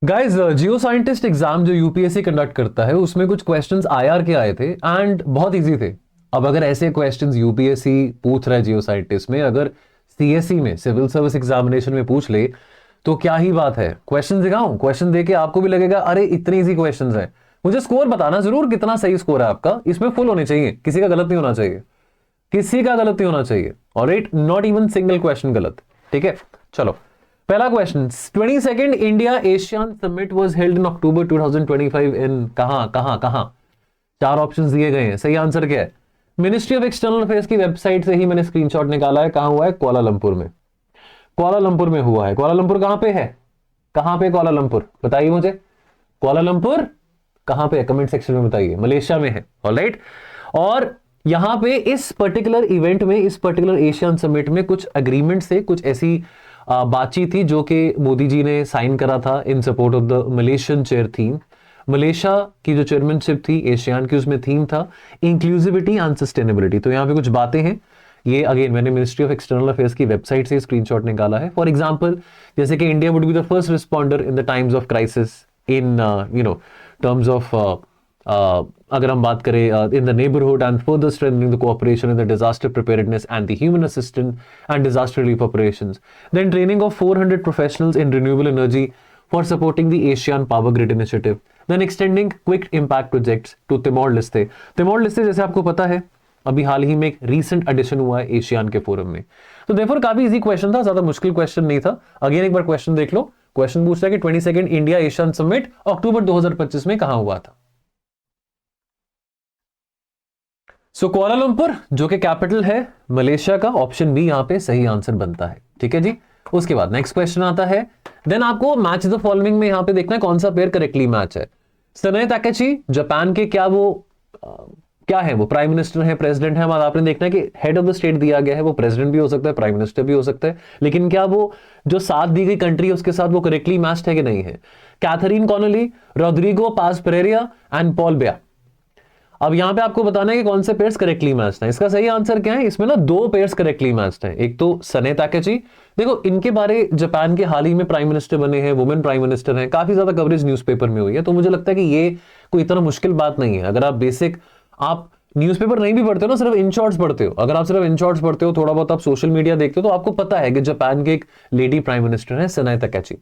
Guys, जियो scientist exam जो UPSC conduct करता है उसमें कुछ क्वेश्चंस आईआर के आए थे एंड बहुत इजी थे। अब अगर ऐसे क्वेश्चंस यूपीएससी पूछ रहा है जियो साइंटिस्ट में, अगर सीएससी में सिविल सर्विस एग्जामिनेशन में पूछ ले तो क्या ही बात है। क्वेश्चन दिखाऊं? क्वेश्चन देके आपको भी लगेगा अरे इतने इजी क्वेश्चंस हैं। मुझे स्कोर बताना जरूर, कितना सही स्कोर है आपका। इसमें फुल होने चाहिए, किसी का गलत नहीं होना चाहिए, किसी का गलत नहीं होना चाहिए। Alright, not even single question गलत। ठीक है, चलो पहला question. 22nd India ASEAN summit was held in October 2025 in कहां कहां कहां? चार ऑप्शंस दिए गए हैं, सही आंसर क्या है? मिनिस्ट्री ऑफ एक्सटर्नल अफेयर्स की वेबसाइट से ही मैंने स्क्रीनशॉट निकाला है। कहां हुआ है? कुआलालंपुर में। कुआलालंपुर में हुआ है। कुआलालंपुर कहां पे है? कहां पे कुआलालंपुर? बताइए मुझे, कुआलालंपुर कहां पे है? कमेंट सेक्शन में बताइए। मलेशिया में है। ऑलराइट, और यहां पे इस पर्टिकुलर इवेंट में, इस पर्टिकुलर एशियन समिट में कुछ अग्रीमेंट से, कुछ ऐसी बातचीत थी जो कि मोदी जी ने साइन करा था इन support of the Malaysian chair theme. Malaysia की जो चेयरमैनशिप थी एशियान की, उसमें थीम था इंक्लूसिविटी एंड सस्टेनेबिलिटी। तो यहां पे कुछ बातें हैं, ये अगेन मैंने मिनिस्ट्री ऑफ एक्सटर्नल अफेयर्स की वेबसाइट से स्क्रीनशॉट निकाला है। फॉर एग्जांपल, जैसे कि India would be the first responder in the times of crisis in terms of अगर हम बात करें in the neighbourhood and further strengthening the cooperation in the disaster preparedness and the human assistance and disaster relief operations, then training of 400 professionals in renewable energy for supporting the Asian power grid initiative, then extending quick impact projects to Timor Leste. Timor Leste जैसे आपको पता है अभी हाल ही में एक recent addition हुआ है ASEAN के फोरम में। तो देयरफॉर काफी इजी क्वेश्चन था, ज्यादा मुश्किल क्वेश्चन नहीं था। अगेन एक बार क्वेश्चन देख लो। क्वेश्चन पूछ रहा है कि 22nd इंडिया एशियन समिट अक्टूबर 2025 में कहां हुआ था? सो कुआलालंपुर जो कि कैपिटल है मलेशिया का, ऑप्शन बी यहां पे सही आंसर बनता है। ठीक है जी। उसके बाद नेक्स्ट क्वेश्चन आता है, देन आपको मैच द फॉलोइंग में यहां पे देखना है कौन सा पेयर करेक्टली मैच है। सने ताकेची जापान के, क्या वो क्या है? वो प्राइम मिनिस्टर है, प्रेसिडेंट है? हमारा आपने देखना है कि हेड ऑफ द स्टेट दिया गया है, वो प्रेसिडेंट भी हो सकता है, प्राइम मिनिस्टर भी हो सकता है, लेकिन क्या वो जो साथ दी गई कंट्री है उसके साथ वो करेक्टली मैच्ड है कि नहीं है? Catherine Connolly, Rodrigo Paz Pereira and Paul Biya. अब यहां पे आपको बताना है कि कौन से पेयर्स करेक्टली मैच्ड हैं। इसका सही आंसर क्या है? इसमें ना दो पेयर्स करेक्टली मैच्ड हैं। एक तो सने ताकेची, देखो इनके बारे जापान के हाल ही में प्राइम मिनिस्टर बने हैं, वुमेन प्राइम मिनिस्टर हैं, काफी ज्यादा कवरेज न्यूज़पेपर में हुई है। तो मुझे लगता है कि ये कोई इतना मुश्किल बात नहीं है। अगर आप बेसिक, आप न्यूज़पेपर नहीं भी पढ़ते हो ना, सिर्फ इन शॉर्ट्स पढ़ते हो, अगर आप सिर्फ इन शॉर्ट्स पढ़ते हो, थोड़ा बहुत आप सोशल मीडिया देखते हो, तो आपको पता है कि जापान के एक लेडी प्राइम मिनिस्टर है सने ताकेची।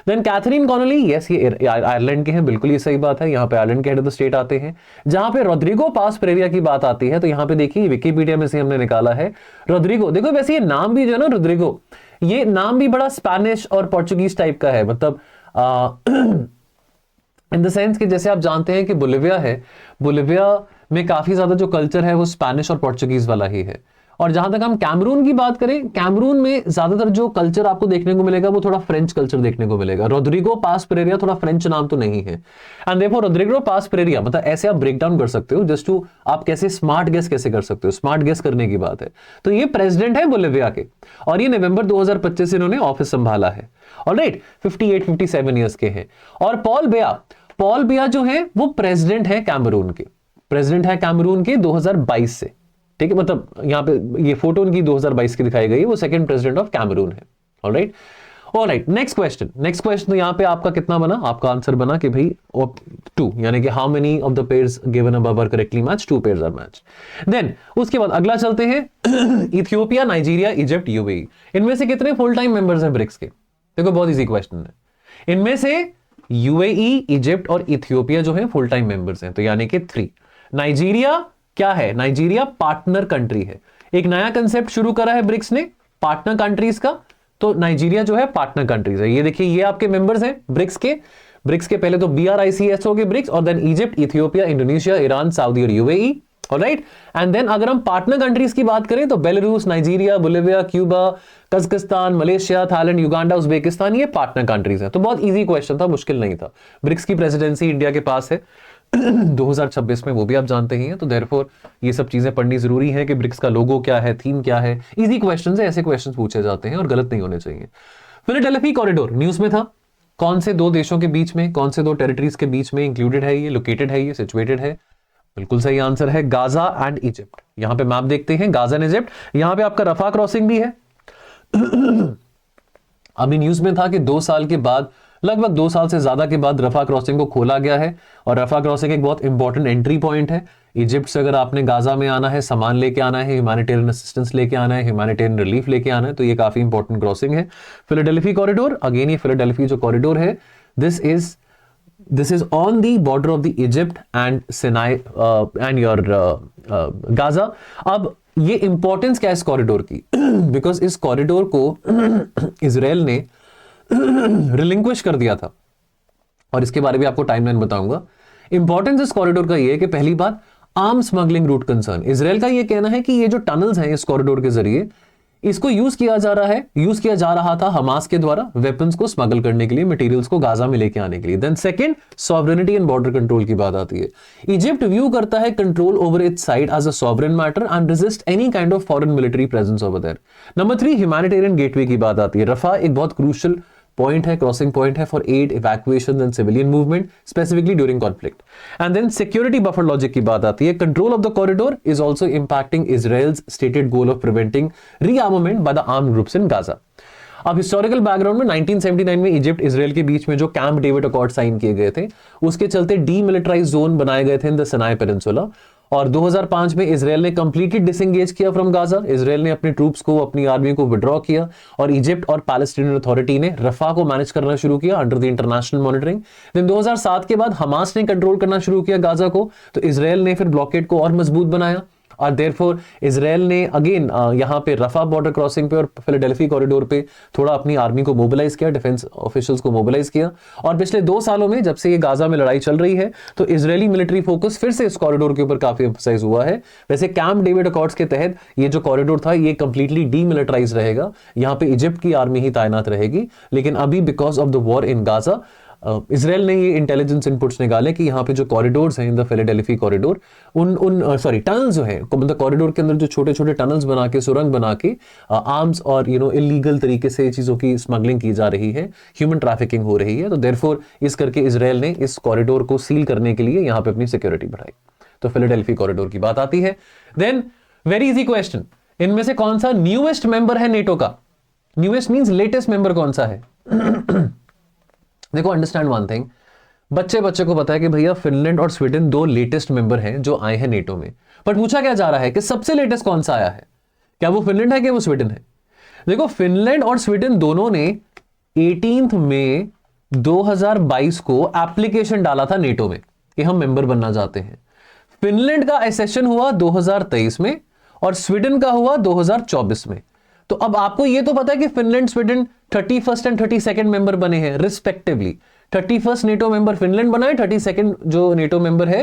देन कैथरीन कॉनोली, यस ये आयरलैंड के हैं, बिल्कुल ये सही बात है। यहाँ पे आयरलैंड के हेड ऑफ द स्टेट आते हैं। जहां पे रोड्रिगो पास पेरेरा की बात आती है तो यहाँ पे देखिए विकिपीडिया में से हमने निकाला है रोड्रिगो। देखो वैसे ये नाम भी जो है ना रोड्रिगो, ये नाम भी बड़ा स्पेनिश और पोर्चुगीज टाइप का है। मतलब इन द सेंस कि जैसे आप जानते हैं कि बोलिविया है, बोलिविया में काफी ज्यादा जो कल्चर है वो स्पेनिश और पोर्चुगीज वाला ही है। और जहां तक हम कैमरून की बात करें, कैमरून में ज्यादातर जो कल्चर आपको देखने को मिलेगा वो थोड़ा फ्रेंच कल्चर देखने को मिलेगा। रोड्रिगो पास पेरेरा थोड़ा फ्रेंच नाम तो नहीं है। एंड देखो रोड्रिगो पास पेरेरा, मतलब ऐसे आप ब्रेक डाउन कर सकते हो जस्ट टू, आप कैसे स्मार्ट गेस कैसे कर सकते हो, स्मार्ट गेस करने की बात है। तो ये प्रेसिडेंट है बोलिविया के, और ये नवंबर 2025 से इन्होंने ऑफिस संभाला है। ऑलराइट, 57 ईयर्स के हैं। और पॉल बिया जो है वो प्रेसिडेंट है कैमरून के, प्रेसिडेंट है कैमरून के 2022 से। ठीक है, मतलब यहां पे ये फोटो उनकी 2022 की दिखाई गई है, वो सेकंड प्रेसिडेंट ऑफ कैमरून है। Alright, alright, next question. तो यहां पे आपका कितना बना? आपका आंसर बना कि भाई 2, यानी कि how many of the pairs given above are correctly match? 2 pairs are match. Then उसके बाद अगला चलते हैं इथियोपिया, नाइजीरिया, इजिप्ट, यूएई, इनमें से कितने फुल टाइम मेंबर्स हैं ब्रिक्स के? देखो बहुत इजी क्वेश्चन है। इनमें से यूएई, इजिप्ट और इथियोपिया जो है फुल टाइम मेंबर्स हैं, तो यानी कि 3। नाइजीरिया क्या है? नाइजीरिया पार्टनर कंट्री है। एक नया कंसेप्ट शुरू करा है ब्रिक्स ने पार्टनर कंट्रीज का, तो नाइजीरिया जो है पार्टनर कंट्रीज है। ये देखिए, ये आपके मेंबर्स हैं ब्रिक्स के। ब्रिक्स के पहले तो BRICS हो गए ब्रिक्स, और then Egypt, Ethiopia, Indonesia, Iran, Saudi और यूएई। ऑलराइट, एंड देन अगर हम पार्टनर कंट्रीज की बात करें तो Belarus, Nigeria, Bolivia, Cuba, Kazakhstan, Malaysia, Thailand, Uganda, Uzbekistan, ये पार्टनर कंट्रीज हैं। तो बहुत इजी क्वेश्चन था, मुश्किल नहीं था। ब्रिक्स की प्रेसिडेंसी इंडिया के पास है 2026 में, वो भी आप जानते ही हैं। तो देयरफॉर ये सब चीजें पढ़नी जरूरी है कि ब्रिक्स का लोगो क्या है, थीम क्या है। इजी क्वेश्चंस है, ऐसे क्वेश्चंस पूछे जाते हैं और गलत नहीं होने चाहिए। फिलाडेल्फी कॉरिडोर न्यूज में था, कौन से 2 देशों के बीच में, कौन से 2 टेरिटरीज के बीच में इंक्लूडेड है, ये लोकेटेड है, ये सिचुएटेड है? बिल्कुल सही आंसर है गाजा एंड इजिप्ट। यहां पे मैप देखते हैं, गाजा एंड इजिप्ट। यहां पे आपका रफा क्रॉसिंग भी है। अभी न्यूज में था कि 2 साल के बाद लगभग 2 साल से ज्यादा के बाद रफा क्रॉसिंग को खोला गया है और रफा क्रॉसिंग एक बहुत इंपॉर्टेंट एंट्री पॉइंट है। इजिप्ट से अगर आपने गाजा में आना है, सामान लेके आना है, ह्यूमैनिटेरियन असिस्टेंस लेके आना है, ह्यूमैनिटेरियन रिलीफ लेके आना है, तो ये काफी इंपॉर्टेंट क्रॉसिंग है। फिलाडेल्फी कॉरिडोर, अगेन ये फिलाडेल्फी जो कॉरिडोर है, this is on the border of the Egypt and Sinai and your Gaza। अब ये इंपॉर्टेंस क्या है इस कॉरिडोर की? बिकॉज इस कॉरिडोर को इजराइल ने रिलिंक्विश कर दिया था और इसके बारे में आपको टाइमलाइन बताऊंगा। इंपॉर्टेंस इस कॉरिडोर का ये है कि पहली बात, arm smuggling route concern. Israel का ये कहना है कि ये जो टनल्स हैं इस कॉरिडोर के जरिए, इसको यूज किया जा रहा था हमास के द्वारा वेपन्स को स्मगल करने के लिए, मटेरियल्स को गाजा में लेके आने के लिए। Then second, sovereignty and border control की बात आती है। इजिप्ट व्यू करता है control over its side as a sovereign matter and resist any kind of foreign military presence over there. Number 3, humanitarian gateway की बात आती है। रफा एक बहुत क्रूशियल पॉइंट है, क्रॉसिंग पॉइंट है for aid, evacuation and civilian movement, specifically during conflict. And then security buffer logic की बात आती है। Control of the corridor is also impacting Israel's stated goal of preventing rearmament by the armed groups in Gaza. अब historical background में 1979 में Egypt Israel के बीच में जो कैंप डेविड अकॉर्ड साइन किए गए थे, उसके चलते डीमिलिटराइज्ड जोन बनाए गए थे इन द सिनाई पेनिनसुला। और 2005 में इजराइल ने कंप्लीटली डिसएंगेज किया फ्रॉम गाजा। इजराइल ने अपनी ट्रूप्स को, अपनी आर्मी को विड्रॉ किया और इजिप्ट और पैलेस्टीनियन अथॉरिटी ने रफा को मैनेज करना शुरू किया under the international monitoring. Then 2007 के बाद हमास ने कंट्रोल करना शुरू किया गाजा को, तो इजराइल ने फिर ब्लॉकेड को और मजबूत बनाया और देयरफॉर इजराइल ने अगेन यहां पे रफा बॉर्डर क्रॉसिंग पे और फिलाडेल्फी कॉरिडोर पे थोड़ा अपनी आर्मी को मोबिलाइज किया, डिफेंस ऑफिशियल्स को मोबिलाइज किया। और पिछले 2 सालों में जब से ये गाजा में लड़ाई चल रही है, तो इजरायली मिलिट्री फोकस फिर से इस कॉरिडोर के ऊपर काफी एम्फसाइज हुआ है। वैसे कैंप डेविड अकॉर्ड्स के तहत ये जो कॉरिडोर था, ये कंप्लीटली डीमिलिटराइज रहेगा, यहाँ पे इजिप्ट की आर्मी ही तैनात रहेगी। लेकिन अभी because of the war in Gaza, Israel ने ये इंटेलिजेंस इनपुट्स निकाले कि यहाँ पे जो कॉरिडोर्स हैं in the Philadelphi corridor, tunnels जो हैं, मतलब कॉरिडोर के अंदर जो छोटे छोटे टनल्स बना के, सुरंग बना के आर्म्स और इलीगल तरीके से चीजों की स्मगलिंग की जा रही है, ह्यूमन ट्रैफिकिंग हो रही है। तो देयरफॉर इस करके इजराइल ने इस कॉरिडोर को सील करने के लिए यहाँ पे अपनी सिक्योरिटी बढ़ाई। तो फिलाडेल्फी कॉरिडोर की बात आती है। देन वेरी इजी क्वेश्चन, इनमें से कौन सा न्यूएस्ट मेंबर है नेटो का? न्यूएस्ट मींस लेटेस्ट मेंबर कौन सा है? देखो, अंडरस्टैंड वन थिंग, बच्चे को पता है कि भैया फिनलैंड और स्वीडन 2 लेटेस्ट मेंबर हैं जो आए हैं नेटो में। पर पूछा क्या जा रहा है कि सबसे लेटेस्ट कौन सा आया है? क्या वो फिनलैंड है कि वो स्वीडन है? देखो, फिनलैंड और स्वीडन दोनों ने 18 मई 2022 को एप्लीकेशन डाला था नेटो में कि हम मेंबर बनना चाहते हैं। फिनलैंड का एसेशन हुआ 2023 में और स्वीडन का हुआ 2024 में। तो अब आपको यह तो पता है कि Finland Sweden 31st and 32nd member बने हैं respectively. 31st NATO member Finland बना है, 32nd जो नेटो मेंबर है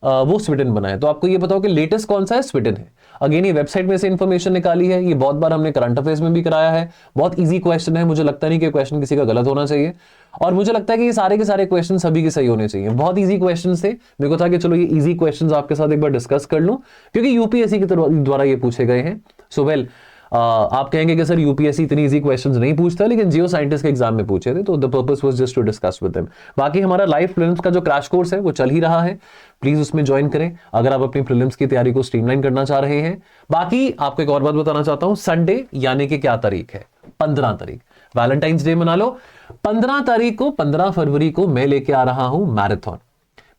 वो स्वीडन बना है। तो आपको ये बताओ कि लेटेस्ट कौन सा है? स्वीडन है। अगेन ये वेबसाइट में से इंफॉर्मेशन निकाली है, ये बहुत बार हमने करंट अफेयर्स में भी कराया है। बहुत इजी क्वेश्चन है, मुझे लगता नहीं कि क्वेश्चन किसी का गलत होना चाहिए और मुझे लगता है कि ये सारे के सारे क्वेश्चन सभी के सही होने चाहिए। बहुत इजी क्वेश्चन थे, मेरे को था कि चलो ये इजी क्वेश्चन आपके साथ एक बार डिस्कस कर लूं क्योंकि यूपीएससी के द्वारा ये पूछे गए हैं। सो वेल, आप कहेंगे कि सर यूपीएससी इतनी इजी क्वेश्चंस नहीं पूछता, लेकिन जियो साइंटिस्ट के एग्जाम में पूछे थे, तो the purpose was just to discuss with them. बाकी हमारा लाइव प्रीलिम्स का जो क्रैश कोर्स है वो चल ही रहा है, प्लीज उसमें ज्वाइन करें अगर आप अपनी प्रीलिम्स की तैयारी को स्ट्रीमलाइन करना चाह रहे हैं। बाकी आपको एक और बात बताना चाहता हूं, संडे यानी कि क्या तारीख है? 15 तारीख, वैलेंटाइंस डे मना लो। 15 तारीख को, 15 फरवरी को मैं लेके आ रहा हूं मैराथन,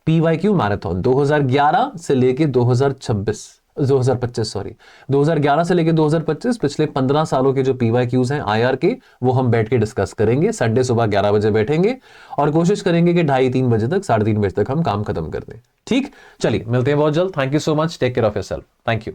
पीवाईक्यू मैराथन 2011 से लेके 2011 से लेके 2025 पिछले 15 सालों के जो पीवाईक्यूज हैं आईआर के, वो हम बैठ के डिस्कस करेंगे। संडे सुबह 11 बजे बैठेंगे और कोशिश करेंगे कि 2:30-3 बजे तक, 3:30 बजे तक हम काम खत्म कर दें। ठीक, चलिए मिलते हैं बहुत जल्द। Thank you so much, take care of yourself. Thank you.